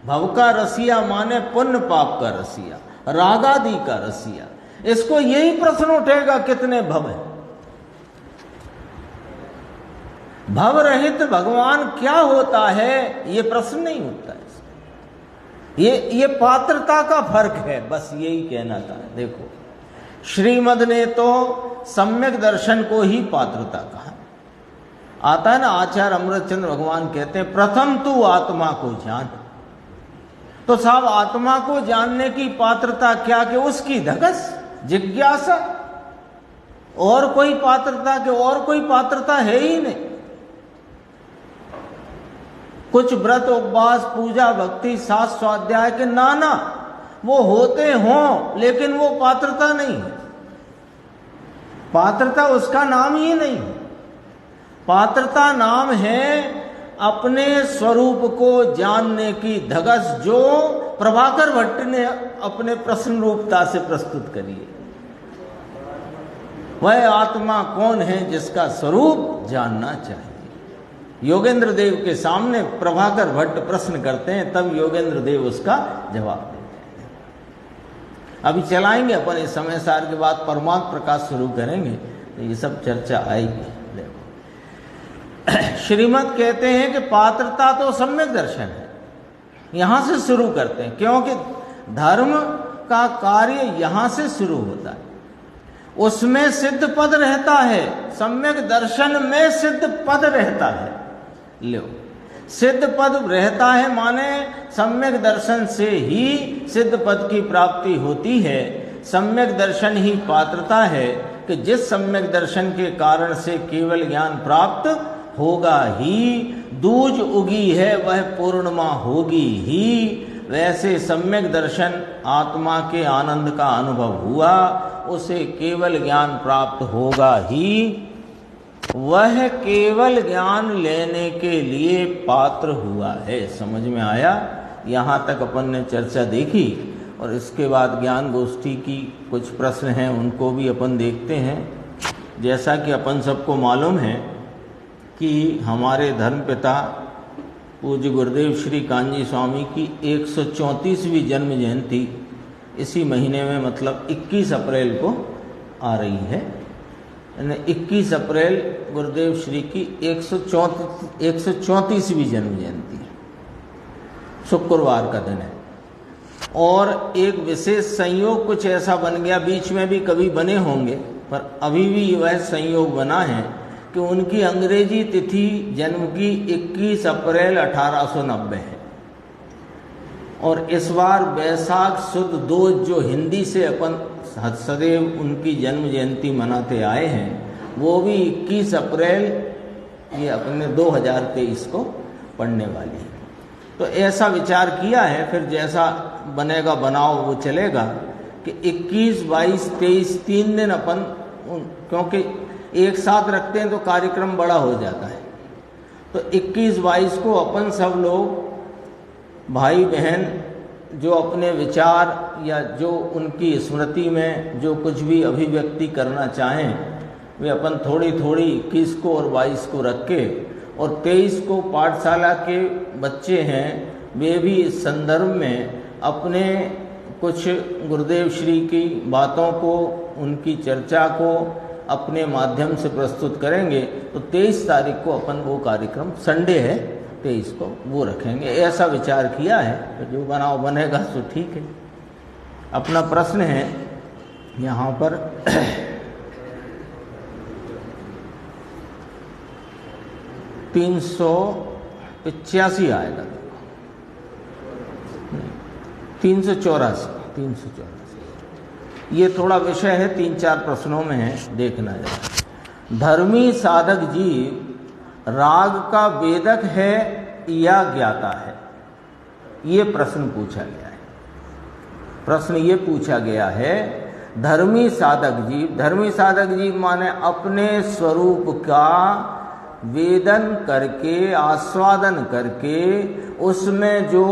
भव का रसिया माने पुण्य पाप का रसिया, रागादि का रसिया। इसको यही प्रश्न उठेगा कितने भव है। भव रहित भगवान क्या होता है ये प्रश्न नहीं उठता है। ये पात्रता का फर्क है, बस यही कहना था। देखो श्रीमद ने तो सम्यक दर्शन को ही पात्रता कहा। आता है ना, आचार्य अमृतचंद्र भगवान कहते हैं प्रथम तू आत्मा को जान। तो साहब आत्मा को जानने की पात्रता क्या कि उसकी धगस, जिज्ञासा, और कोई पात्रता के और कोई पात्रता है ही नहीं। कुछ व्रत उपवास पूजा भक्ति शास्त्र स्वाध्याय के नाना वो होते हों, लेकिन वो पात्रता नहीं है। पात्रता उसका नाम ही नहीं है। पात्रता नाम है अपने स्वरूप को जानने की धगस, जो प्रभाकर भट्ट ने अपने प्रश्न रूपता से प्रस्तुत करी है। वह आत्मा कौन है जिसका स्वरूप जानना चाहिए। योगेंद्र देव के सामने प्रभाकर भट्ट प्रश्न करते हैं, तब योगेंद्र देव उसका जवाब देते हैं। अभी चलाएंगे अपन इस समय सार के बाद परमात्म प्रकाश शुरू करेंगे तो ये सब चर्चा आएगी। श्रीमद कहते हैं कि पात्रता तो सम्यक दर्शन है। यहां से शुरू करते हैं क्योंकि धर्म का कार्य यहां से शुरू होता है। उसमें सिद्ध पद रहता है, सम्यक दर्शन में सिद्ध पद रहता है। लो, सिद्ध पद रहता है माने सम्यक दर्शन से ही सिद्ध पद की प्राप्ति होती है। सम्यक दर्शन ही पात्रता है कि जिस सम्यक दर्शन के कारण से केवल ज्ञान प्राप्त होगा ही, दूज उगी है वह पूर्णिमा होगी ही। वैसे सम्यक दर्शन आत्मा के आनंद का अनुभव हुआ, उसे केवल ज्ञान प्राप्त होगा ही। वह केवल ज्ञान लेने के लिए पात्र हुआ है। समझ में आया? यहाँ तक अपन ने चर्चा देखी और इसके बाद ज्ञान गोष्ठी की कुछ प्रश्न हैं, उनको भी अपन देखते हैं। जैसा कि अपन सबको मालूम है कि हमारे धर्मपिता पूज्य गुरुदेव श्री कांजी स्वामी की 134वीं जन्म जयंती इसी महीने में मतलब 21 अप्रैल को आ रही है। 21 अप्रैल गुरुदेव श्री की 134वीं जन्म जयंती है, शुक्रवार का दिन है। और एक विशेष संयोग कुछ ऐसा बन गया, बीच में भी कभी बने होंगे, पर अभी भी वह संयोग बना है कि उनकी अंग्रेजी तिथि जन्म की 21 अप्रैल 1890 है, और इस बार वैशाख सुद 2 जो हिंदी से अपन सदैव उनकी जन्म जयंती मनाते आए हैं, वो भी 21 अप्रैल ये अपने 2023 को पड़ने वाली है। तो ऐसा विचार किया है, फिर जैसा बनेगा बनाओ वो चलेगा कि 21, 22, 23 3 दिन अपन, क्योंकि एक साथ रखते हैं तो कार्यक्रम बड़ा हो जाता है, तो 21, 22 को अपन सब लोग भाई बहन जो अपने विचार या जो उनकी स्मृति में जो कुछ भी अभिव्यक्ति करना चाहें वे अपन थोड़ी थोड़ी 21 को और 22 को रख के, और 23 को पाठशाला के बच्चे हैं वे भी इस संदर्भ में अपने कुछ गुरुदेव श्री की बातों को, उनकी चर्चा को अपने माध्यम से प्रस्तुत करेंगे। तो 23 तारीख को अपन वो कार्यक्रम, संडे है 23 को, वो रखेंगे, ऐसा विचार किया है। तो जो बनाओ बनेगा तो ठीक है। अपना प्रश्न है यहाँ पर 385 आएगा, 384 ये थोड़ा विषय है, 3-4 प्रश्नों में है, देखना जरा। धर्मी साधक जीव राग का वेदक है या ज्ञाता है, ये प्रश्न पूछा गया है। प्रश्न ये पूछा गया है, धर्मी साधक जीव माने अपने स्वरूप का वेदन करके, आस्वादन करके, उसमें जो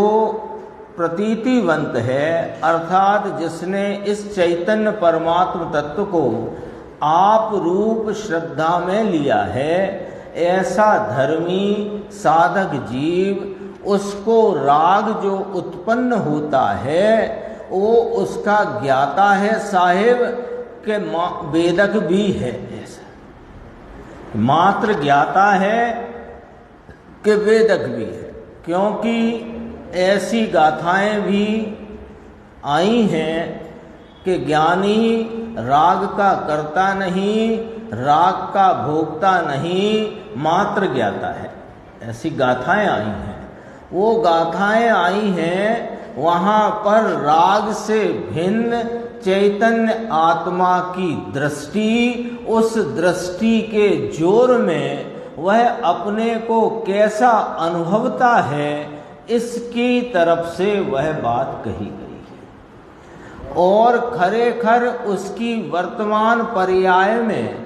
प्रतीतिवंत है, अर्थात जिसने इस चैतन्य परमात्म तत्व को आप रूप श्रद्धा में लिया है, ऐसा धर्मी साधक जीव उसको राग जो उत्पन्न होता है वो उसका ज्ञाता है साहेब के वेदक भी है। ऐसा मात्र ज्ञाता है कि वेदक भी है, क्योंकि ऐसी गाथाएं भी आई हैं कि ज्ञानी राग का कर्ता नहीं, राग का भोगता नहीं, मात्र ज्ञाता है। ऐसी गाथाएं आई हैं। वो गाथाएं आई हैं वहाँ पर राग से भिन्न चैतन्य आत्मा की दृष्टि, उस दृष्टि के जोर में वह अपने को कैसा अनुभवता है, इसकी तरफ से वह बात कही गई है। और खरेखर उसकी वर्तमान पर्याय में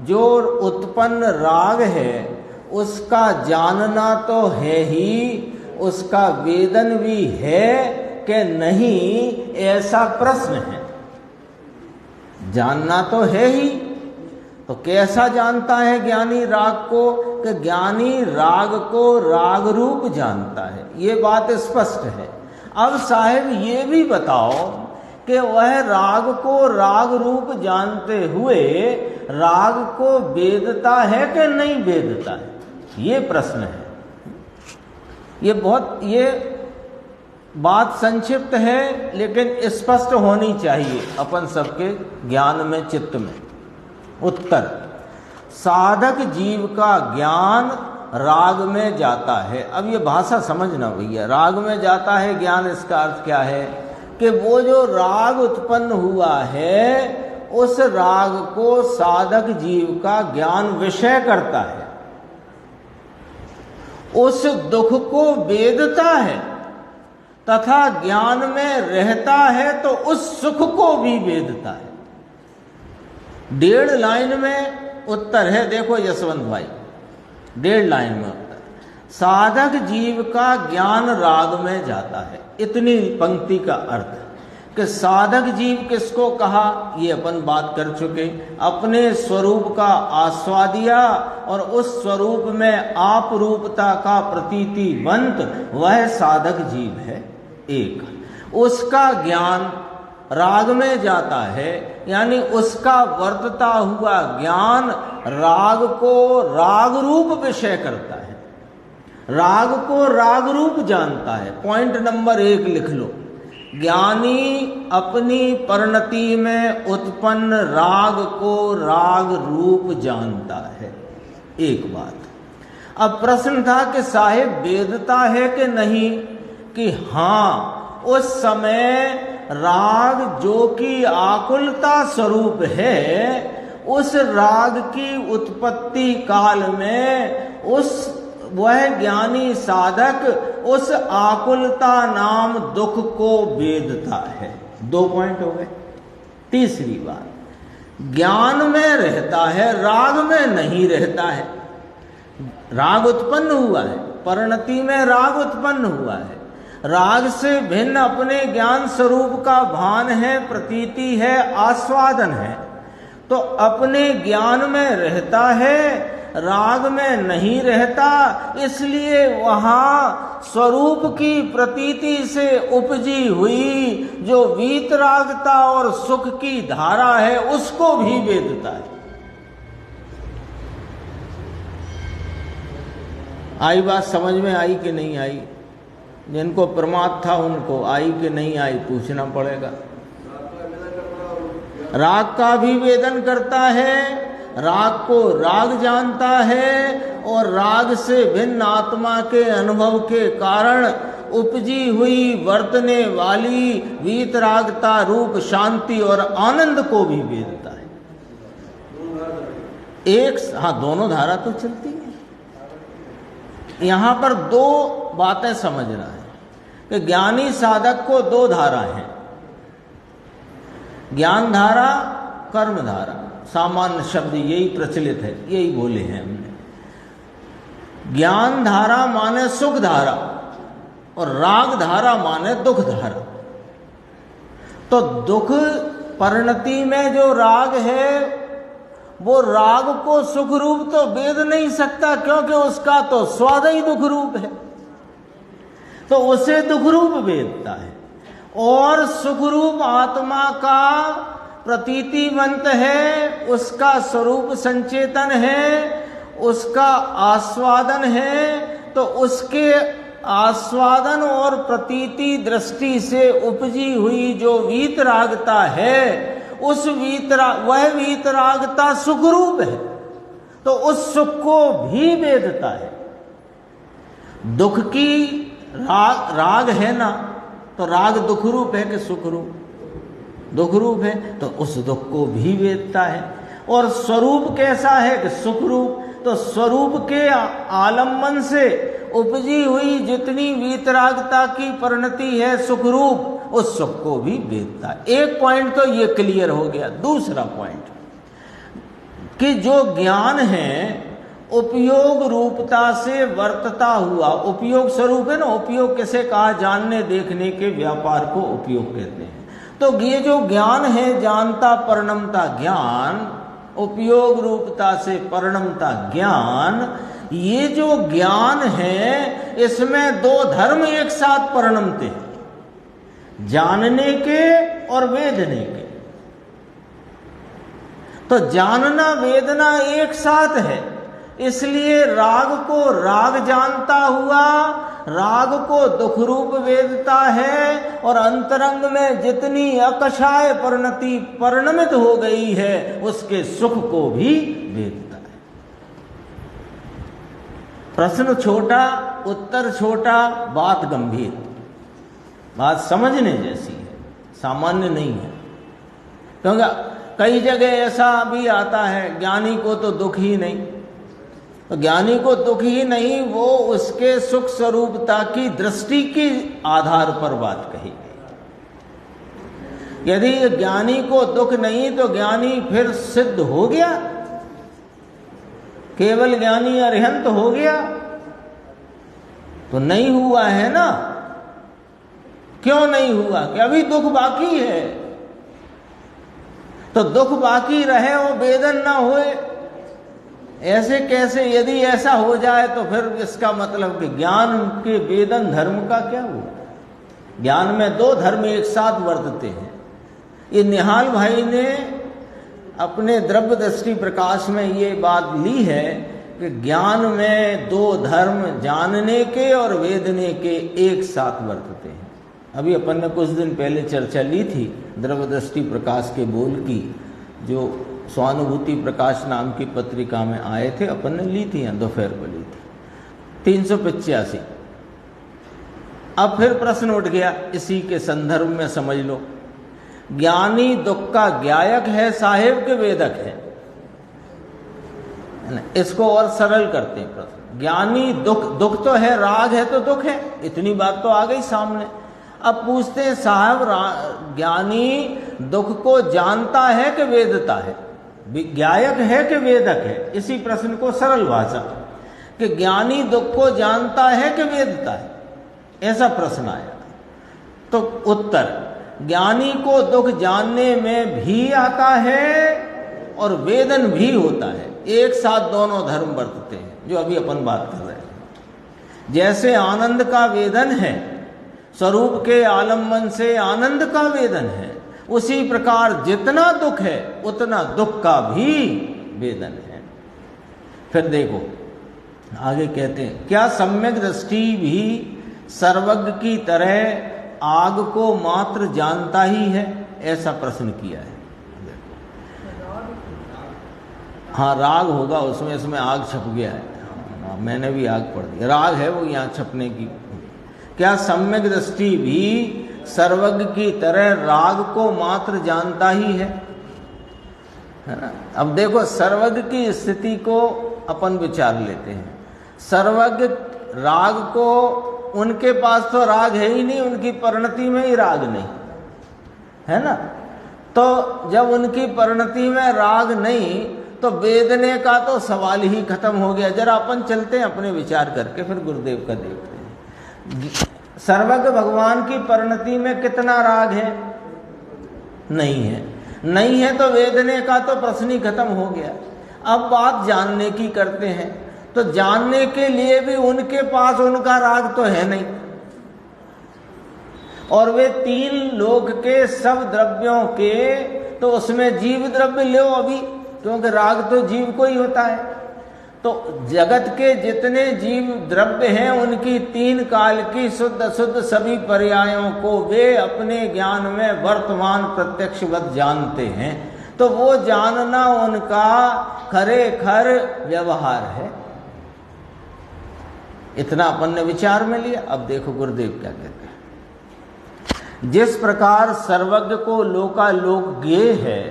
जो उत्पन्न राग है उसका जानना तो है ही, उसका वेदन भी है कि नहीं, ऐसा प्रश्न है। जानना तो है ही, तो कैसा जानता है ज्ञानी राग को? कि ज्ञानी राग को राग रूप जानता है, ये बात स्पष्ट है। अब साहेब ये भी बताओ कि वह राग को राग रूप जानते हुए राग को वेदता है कि नहीं वेदता है, ये प्रश्न है। ये बात संक्षिप्त है लेकिन स्पष्ट होनी चाहिए अपन सबके ज्ञान में, चित्त में। उत्तर, साधक जीव का ज्ञान राग में जाता है। अब ये भाषा समझना भैया, राग में जाता है ज्ञान, इसका अर्थ क्या है कि वो जो राग उत्पन्न हुआ है उस राग को साधक जीव का ज्ञान विषय करता है, उस दुख को वेदता है तथा ज्ञान में रहता है, तो उस सुख को भी वेदता है। 1.5 लाइन में उत्तर है, देखो यशवंत भाई, 1.5 लाइन में उत्तर। साधक जीव का ज्ञान राग में जाता है, इतनी पंक्ति का अर्थ कि साधक जीव किसको कहा, ये अपन बात कर चुके। अपने स्वरूप का आस्वादिया और उस स्वरूप में आप रूपता का प्रतीतिवंत वह साधक जीव है। एक, उसका ज्ञान राग में जाता है, यानी उसका वर्तता हुआ ज्ञान राग को राग रूप विषय करता है, राग को राग रूप जानता है। पॉइंट नंबर 1 लिख लो, ज्ञानी अपनी परिणति में उत्पन्न राग को राग रूप जानता है। एक बात। अब प्रश्न था कि साहिब वेदता है कि नहीं, कि हाँ, उस समय राग जो कि आकुलता स्वरूप है, उस राग की उत्पत्ति काल में वह ज्ञानी साधक उस आकुलता नाम दुख को वेदता है। 2 पॉइंट हो गए। तीसरी बात, ज्ञान में रहता है, राग में नहीं रहता है। राग उत्पन्न हुआ है, परिणति में राग उत्पन्न हुआ है, राग से भिन्न अपने ज्ञान स्वरूप का भान है, प्रतीति है, आस्वादन है, तो अपने ज्ञान में रहता है, राग में नहीं रहता। इसलिए वहां स्वरूप की प्रतीति से उपजी हुई जो वीतरागता और सुख की धारा है, उसको भी वेदता है। आई बात समझ में? आई कि नहीं आई? जिनको प्रमाद था उनको आई कि नहीं आई पूछना पड़ेगा। राग का भी वेदन करता है, राग को राग जानता है, और राग से भिन्न आत्मा के अनुभव के कारण उपजी हुई वर्तने वाली वीतरागता रूप शांति और आनंद को भी वेदता है। हाँ, दोनों धारा तो चलती है। यहां पर 2 बातें समझना है कि ज्ञानी साधक को 2 धारा हैं, ज्ञान धारा, कर्म धारा। सामान्य शब्द यही प्रचलित है, यही बोले हैं हमने। ज्ञान धारा माने सुख धारा और राग धारा माने दुख धारा। तो दुख परिणति में जो राग है, वो राग को सुख रूप तो वेद नहीं सकता, क्योंकि उसका तो स्वाद ही दुख रूप है, तो उसे दुख रूप वेदता है। और सुख रूप आत्मा का प्रतीतिवंत है, उसका स्वरूप संचेतन है, उसका आस्वादन है, तो उसके आस्वादन और प्रतीति दृष्टि से उपजी हुई जो वीतरागता है, वह वीतरागता सुख रूप है, तो उस सुख को भी वेदता है। दुख की राग है ना, तो राग दुख रूप है कि सुख रूप? दुख रूप है, तो उस दुख को भी वेदता है। और स्वरूप कैसा है कि सुख रूप, तो स्वरूप के आलम्बन से उपजी हुई जितनी वीतरागता की परिणति है सुख रूप, उस सुख को भी वेदता है। एक पॉइंट तो ये क्लियर हो गया। दूसरा पॉइंट कि जो ज्ञान है उपयोग रूपता से वर्तता हुआ, उपयोग स्वरूप है ना, उपयोग किसे कहा? जानने देखने के व्यापार को उपयोग कहते हैं। तो ये जो ज्ञान है, जानता परिणमता ज्ञान, उपयोग रूपता से परिणमता ज्ञान, ये जो ज्ञान है इसमें 2 धर्म एक साथ परिणमते हैं, जानने के और वेदने के। तो जानना वेदना एक साथ है, इसलिए राग को राग जानता हुआ राग को दुख रूप वेदता है, और अंतरंग में जितनी अकषाय परिणति परिणमित हो गई है उसके सुख को भी वेदता है। प्रश्न छोटा, उत्तर छोटा, बात गंभीर, बात समझने जैसी है, सामान्य नहीं है। क्योंकि कई जगह ऐसा भी आता है ज्ञानी को तो दुख ही नहीं, तो ज्ञानी को दुख ही नहीं, वो उसके सुख स्वरूपता की दृष्टि के आधार पर बात कही गई। यदि ज्ञानी को दुख नहीं तो ज्ञानी फिर सिद्ध हो गया, केवल ज्ञानी अरिहंत हो गया? तो नहीं हुआ है ना। क्यों नहीं हुआ? कि अभी दुख बाकी है। तो दुख बाकी रहे और वेदन ना होए, ऐसे कैसे? यदि ऐसा हो जाए तो फिर इसका मतलब कि ज्ञान के वेदन धर्म का क्या हुआ? ज्ञान में 2 धर्म एक साथ वर्तते हैं। ये निहाल भाई ने अपने द्रव्य दृष्टि प्रकाश में ये बात ली है कि ज्ञान में 2 धर्म जानने के और वेदने के एक साथ वर्तते हैं। अभी अपन ने कुछ दिन पहले चर्चा ली थी द्रव्य दृष्टि प्रकाश के बोल की, जो स्वानुभूति प्रकाश नाम की पत्रिका में आए थे, अपन ने ली थी, यहाँ दोपहर को ली थी, 385। अब फिर प्रश्न उठ गया इसी के संदर्भ में, समझ लो। ज्ञानी दुख का ज्ञायक है, साहेब के वेदक है। इसको और सरल करते हैं प्रश्न। ज्ञानी दुख तो है, राग है तो दुख है, इतनी बात तो आ गई सामने। अब पूछते हैं साहब, ज्ञानी दुख को जानता है कि वेदता है, ज्ञायक है कि वेदक है? इसी प्रश्न को सरल भाषा कि ज्ञानी दुख को जानता है कि वेदता है, ऐसा प्रश्न आया। तो उत्तर, ज्ञानी को दुख जानने में भी आता है और वेदन भी होता है, एक साथ दोनों धर्म बरतते हैं, जो अभी अपन बात कर रहे हैं। जैसे आनंद का वेदन है, स्वरूप के आलम्बन से आनंद का वेदन है, उसी प्रकार जितना दुख है उतना दुख का भी वेदन है। फिर देखो आगे कहते हैं, क्या सम्यक दृष्टि भी सर्वज्ञ की तरह आग को मात्र जानता ही है? ऐसा प्रश्न किया है। हाँ, राग होगा उसमें, इसमें आग छप गया है, मैंने भी आग पढ़ दी, राग है वो यहाँ छपने की। क्या सम्यक दृष्टि भी सर्वज्ञ की तरह राग को मात्र जानता ही है ना? अब देखो, सर्वज्ञ की स्थिति को अपन विचार लेते हैं। सर्वज्ञ राग को, उनके पास तो राग है ही नहीं, उनकी परिणति में ही राग नहीं है ना। तो जब उनकी परिणति में राग नहीं, तो वेदने का तो सवाल ही खत्म हो गया। जरा अपन चलते हैं अपने विचार करके, फिर गुरुदेव का देखते हैं। सर्वज्ञ भगवान की परिणति में कितना राग है? नहीं है। नहीं है तो वेदने का तो प्रश्न ही खत्म हो गया। अब बात जानने की करते हैं, तो जानने के लिए भी उनके पास उनका राग तो है नहीं, और वे तीन लोक के सब द्रव्यों के, तो उसमें जीव द्रव्य लो अभी, क्योंकि राग तो जीव को ही होता है। तो जगत के जितने जीव द्रव्य हैं, उनकी तीन काल की शुद्ध अशुद्ध सभी पर्यायों को वे अपने ज्ञान में वर्तमान प्रत्यक्षवत जानते हैं। तो वो जानना उनका खरेखर व्यवहार है। इतना अपन ने विचार में लिया। अब देखो गुरुदेव क्या कहते हैं। जिस प्रकार सर्वज्ञ को लोकालोक ज्ञेय है,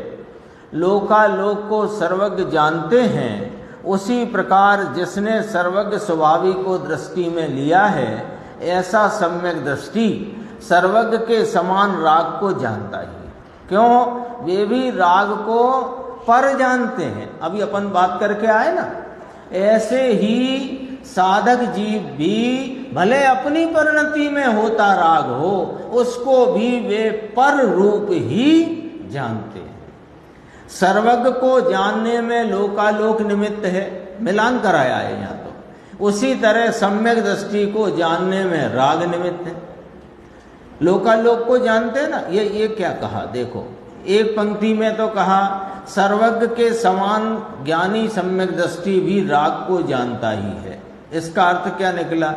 लोकालोक को सर्वज्ञ जानते हैं, उसी प्रकार जिसने सर्वज्ञ स्वभावी को दृष्टि में लिया है, ऐसा सम्यक दृष्टि सर्वज्ञ के समान राग को जानता ही। क्यों? वे भी राग को पर जानते हैं। अभी अपन बात करके आए ना, ऐसे ही साधक जीव भी भले अपनी परिणति में होता राग हो, उसको भी वे पर रूप ही जानते हैं। सर्वज्ञ को जानने में लोकालोक निमित्त है, मिलान कराया है यहाँ तो। उसी तरह सम्यक दृष्टि को जानने में राग निमित्त है। लोकालोक को जानते हैं ना, ये क्या कहा देखो, एक पंक्ति में तो कहा सर्वज्ञ के समान ज्ञानी सम्यक दृष्टि भी राग को जानता ही है। इसका अर्थ क्या निकला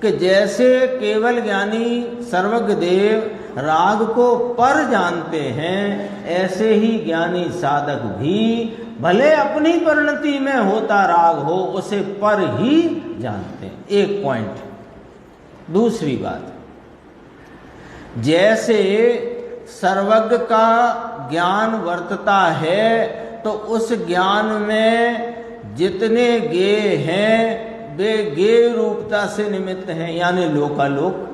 कि जैसे केवल ज्ञानी सर्वज्ञ देव राग को पर जानते हैं, ऐसे ही ज्ञानी साधक भी भले अपनी परिणति में होता राग हो, उसे पर ही जानते हैं। एक पॉइंट। दूसरी बात, जैसे सर्वज्ञ का ज्ञान वर्तता है, तो उस ज्ञान में जितने ज्ञेय हैं वे ज्ञेय रूपता से निमित्त हैं, यानी लोकालोक।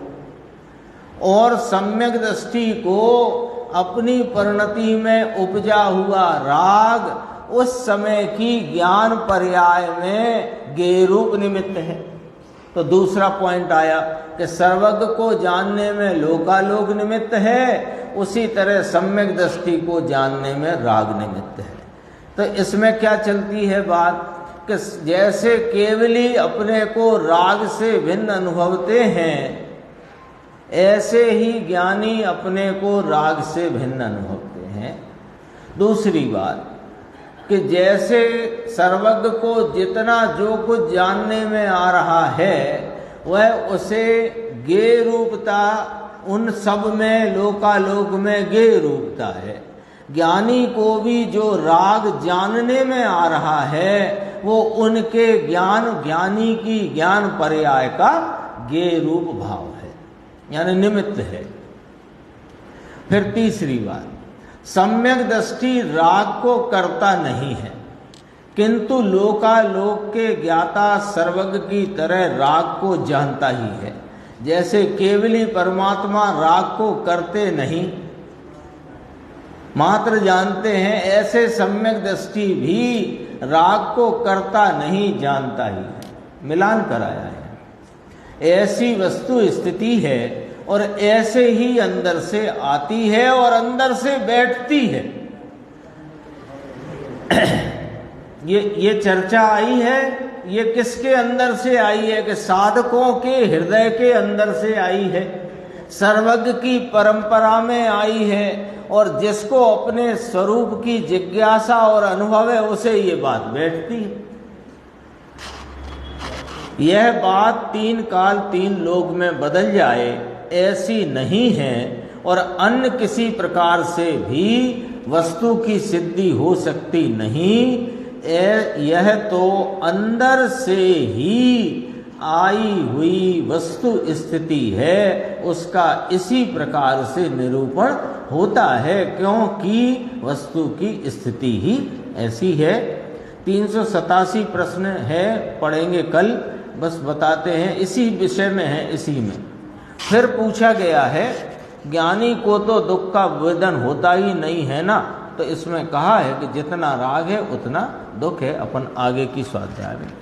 और सम्यक दृष्टि को अपनी परिणति में उपजा हुआ राग उस समय की ज्ञान पर्याय में ज्ञेय रूप निमित्त है। तो दूसरा पॉइंट आया कि सर्वज्ञ को जानने में लोकालोक निमित्त है, उसी तरह सम्यक दृष्टि को जानने में राग निमित्त है। तो इसमें क्या चलती है बात कि जैसे केवली अपने को राग से भिन्न अनुभवते हैं, ऐसे ही ज्ञानी अपने को राग से भिन्न अनुभवते हैं। दूसरी बात कि जैसे सर्वज्ञ को जितना जो कुछ जानने में आ रहा है, वह उसे ज्ञेय रूपता उन सब में लोकालोक में ज्ञेय रूपता है। ज्ञानी को भी जो राग जानने में आ रहा है वो उनके ज्ञान, ज्ञानी की ज्ञान पर्याय का ज्ञेय रूप भाव है, यानी निमित्त है। फिर तीसरी बात, सम्यक दृष्टि राग को करता नहीं है, किंतु लोकालोक के ज्ञाता सर्वज्ञ की तरह राग को जानता ही है। जैसे केवली परमात्मा राग को करते नहीं, मात्र जानते हैं, ऐसे सम्यक दृष्टि भी राग को करता नहीं, जानता ही है। मिलान कराया है। ऐसी वस्तु स्थिति है और ऐसे ही अंदर से आती है और अंदर से बैठती है। ये चर्चा आई है, ये किसके अंदर से आई है कि साधकों के हृदय के अंदर से आई है, सर्वज्ञ की परंपरा में आई है, और जिसको अपने स्वरूप की जिज्ञासा और अनुभव है उसे ये बात बैठती है। यह बात 3 काल 3 लोक में बदल जाए ऐसी नहीं है, और अन्य किसी प्रकार से भी वस्तु की सिद्धि हो सकती नहीं। यह तो अंदर से ही आई हुई वस्तु स्थिति है, उसका इसी प्रकार से निरूपण होता है, क्योंकि वस्तु की स्थिति ही ऐसी है। 387 प्रश्न है, पढ़ेंगे कल, बस बताते हैं, इसी विषय में है, इसी में। फिर पूछा गया है, ज्ञानी को तो दुख का वेदन होता ही नहीं है ना, तो इसमें कहा है कि जितना राग है उतना दुख है। अपन आगे की स्वाध्याय में